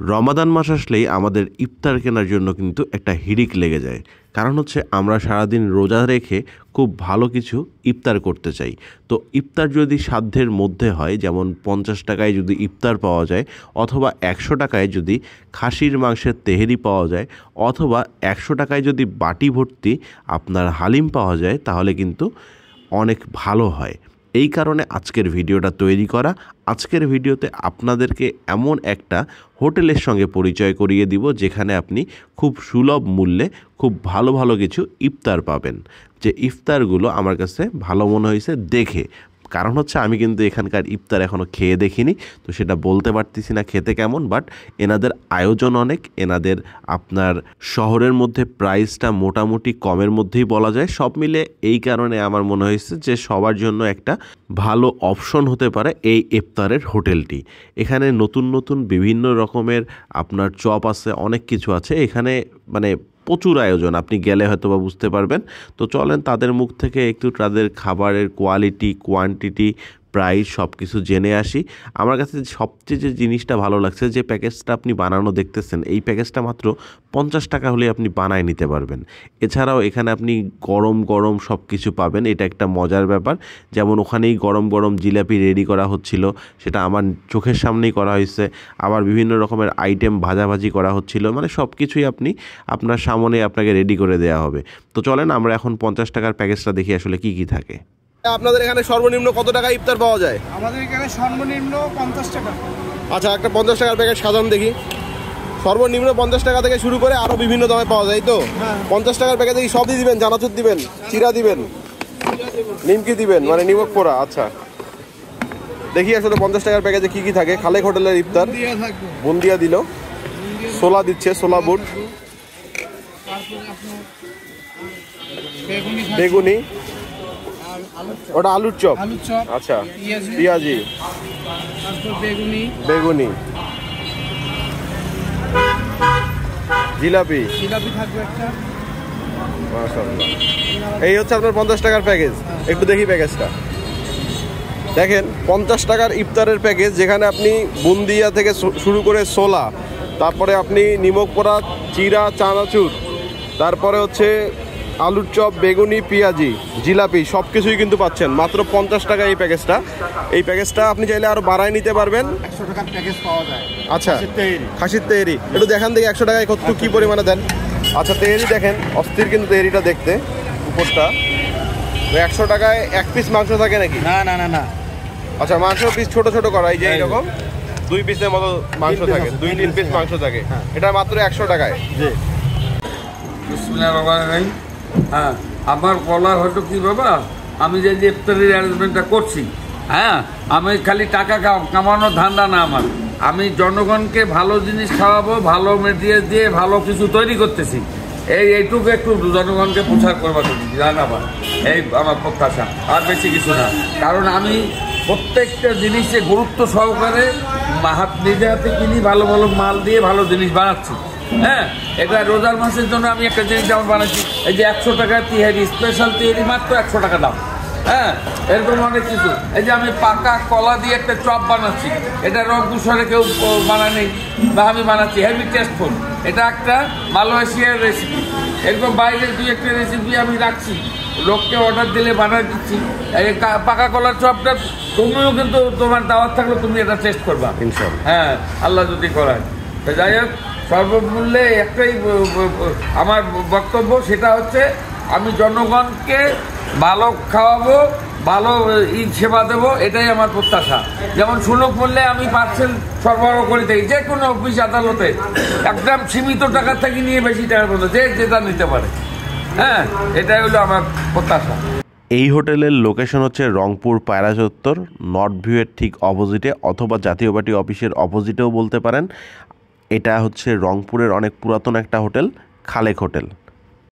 রমাদান মাস আসলেই আমাদের ইফতার কেনার জন্য কিন্তু একটা হিড়িক লেগে যায়। কারণ হচ্ছে আমরা সারাদিন রোজা রেখে খুব ভালো কিছু ইফতার করতে চাই। তো ইফতার যদি সাধ্যের মধ্যে হয়, যেমন 50 টাকায় যদি ইফতার পাওয়া যায়, অথবা 100 টাকায় যদি খাসির মাংসের তেহেরি পাওয়া যায়, অথবা 100 টাকায় যদি বাটি ভর্তি আপনার হালিম পাওয়া যায়, তাহলে কিন্তু অনেক ভালো হয়। এই কারণে আজকের ভিডিওটা তৈরি করা। আজকের ভিডিওতে আপনাদেরকে এমন একটা হোটেলের সঙ্গে পরিচয় করিয়ে দিব যেখানে আপনি খুব সুলভ মূল্যে খুব ভালো ভালো কিছু ইফতার পাবেন। যে ইফতারগুলো আমার কাছে ভালো মনে হয়েছে দেখে, কারণ হচ্ছে আমি কিন্তু এখানকার ইফতার এখনও খেয়ে দেখিনি, তো সেটা বলতে পারতেছি না খেতে কেমন। বাট এনাদের আয়োজন অনেক, এনাদের আপনার শহরের মধ্যে প্রাইসটা মোটামুটি কমের মধ্যেই বলা যায়। সব মিলে এই কারণে আমার মনে হয়েছে যে সবার জন্য একটা ভালো অপশন হতে পারে এই ইফতারের হোটেলটি। এখানে নতুন নতুন বিভিন্ন রকমের আপনার চপ আছে, অনেক কিছু আছে এখানে, মানে প্রচুর আয়োজন, আপনি গেলে হয়তো বা বুঝতে পারবেন। তো চলেন তাদের মুখ থেকে একটু তাদের খাবারের কোয়ালিটি, কোয়ান্টিটি, প্রাইস সব কিছু জেনে আসি। আমার কাছে সবচেয়ে যে জিনিসটা ভালো লাগছে, যে প্যাকেজটা আপনি বানানো দেখতেছেন, এই প্যাকেজটা মাত্র 50 টাকা হলে আপনি বানায় নিতে পারবেন। এছাড়াও এখানে আপনি গরম গরম সব কিছু পাবেন, এটা একটা মজার ব্যাপার। যেমন ওখানেই গরম গরম জিলাপি রেডি করা হচ্ছিল, সেটা আমার চোখের সামনেই করা হয়েছে। আবার বিভিন্ন রকমের আইটেম ভাজাভাজি করা হচ্ছিল, মানে সব কিছুই আপনি আপনার সামনে আপনাকে রেডি করে দেওয়া হবে। তো চলেন আমরা এখন 50 টাকার প্যাকেজটা দেখি আসলে কি কি থাকে। আপনাদের এখানে সর্বনিম্ন কত টাকা ইফতার পাওয়া যায়? আমাদের এখানে সর্বনিম্ন 50 টাকা। আচ্ছা, একটা 50 টাকার প্যাকেট সাজান দেখি। সর্বনিম্ন 50 টাকা থেকে শুরু করে আরো বিভিন্ন দামে পাওয়া যায়। তো 50 টাকার প্যাকেট দেখি সবই দিবেন, জানাচুর দিবেন, চিরা দিবেন, নিমকি দিবেন, মানে নিমক পোড়া। আচ্ছা, দেখি আসলে 50 টাকার প্যাকেজে কি কি থাকে। খালেক হোটেলের ইফতার, বুন্দিয়া দিল, ছোলা দিচ্ছে, ছোলা বুট, বেগুনি, ওটা আলুর চপ, আচ্ছা, পেঁয়াজি, বেগুনি, জিলাপি থাকবে একটা। মাশাআল্লাহ, এই হচ্ছে আপনার 50 টাকার প্যাকেজ। একটু দেখি প্যাকেজটা দেখেন। 50 টাকার ইফতারের প্যাকেজ, যেখানে আপনি বুন্দিয়া থেকে শুরু করে ছোলা, তারপরে আপনি নিমক পোড়া, চিরা, চানাচুর, তারপরে হচ্ছে আলুর চপ, বেগুনি, পেঁয়াজি, জিলাপি সব কিছুই কিন্তু পাচ্ছেন মাত্র 50 টাকা এই প্যাকেজটা। এই প্যাকেজটা আপনি চাইলে আরো বাড়ায় নিতে পারবেন। 100 টাকার প্যাকেজ পাওয়া যায়। আচ্ছা, খাসির তেহেরি একটু দেখান দেখি 100 টাকায় কত কি পরিমাণে দেন। আচ্ছা, তেহেরি দেখেন, অস্থির কিন্তু তেহেরিটা দেখতে। উপরটা 100 টাকায় 1 পিস মাংস থাকে নাকি? না না না না। আচ্ছা, মাংস পিস ছোট ছোট করা, এই যে এইরকম 2 পিসের মতো মাংস থাকে, 2-3 পিস মাংস থাকে। এটা মাত্র 100 টাকায়। জি, বিসমিল্লাহির রহমানির রহিম। হ্যাঁ, আমার বলা হয়তো কি বাবা, আমি যে ইফতারের অ্যারেঞ্জমেন্টটা করছি, হ্যাঁ, আমি খালি টাকা কামানোর ধান্দা না আমার। আমি জনগণকে ভালো জিনিস খাওয়াবো, ভালো মেটেরিয়াল দিয়ে ভালো কিছু তৈরি করতেছি। এইটুকু একটু জনগণকে প্রচার করবার জানাবা, এই আমার প্রত্যাশা, আর বেশি কিছু না। কারণ আমি প্রত্যেকটা জিনিসে গুরুত্ব সহকারে নিজে হাতে কিনি, ভালো ভালো মাল দিয়ে ভালো জিনিস বানাচ্ছি। হ্যাঁ, এটা রোজার মাসের জন্য আমি একটা জিনিস যেমন বানাচ্ছি, এই যে 100 টাকার তিহারি, স্পেশাল তিহারি মাত্র 100 টাকা দাম। হ্যাঁ, এরকম অনেক কিছু। এই যে আমি পাকা কলা দিয়ে একটা চপ বানাচ্ছি, এটা রংপুর শহরে কেউ বানায়নি, বা আমি বানাচ্ছি, হেভি টেস্টফুল। এটা একটা মালয়েশিয়ার রেসিপি। এরকম বাইরের 2-1টা রেসিপি আমি রাখছি, লোককে অর্ডার দিলে বানিয়ে দিচ্ছি। এই পাকা কলার চপটা তুমিও কিন্তু তোমার দাওয়াত থাকলে তুমি এটা টেস্ট করবা ইনশাআল্লাহ। হ্যাঁ, আল্লাহ যদি করায়। তো যাই হোক, সর্বমূল্যে একটাই আমার বক্তব্য, সেটা হচ্ছে আমি জনগণকে ভালো খাওয়াবো, ভালো সেবা দেবো, এটাই আমার প্রত্যাশা। যেমন সুলভ মূল্যে আমি পার্সেল সরবরাহ করে থাকি, যে কোনো অফিস আদালতে একদম সীমিত টাকা থেকে নিয়ে বেশি টাকা পর্যন্ত যে যেটা নিতে পারে। হ্যাঁ, এটাই হলো আমার প্রত্যাশা। এই হোটেলের লোকেশন হচ্ছে রংপুর পায়রা চত্বর, নর্থ ভিউয়ের ঠিক অপোজিটে, অথবা জাতীয় পার্টি অফিসের অপোজিটেও বলতে পারেন। এটা হচ্ছে রংপুরের অনেক পুরাতন একটা হোটেল, খালেক হোটেল।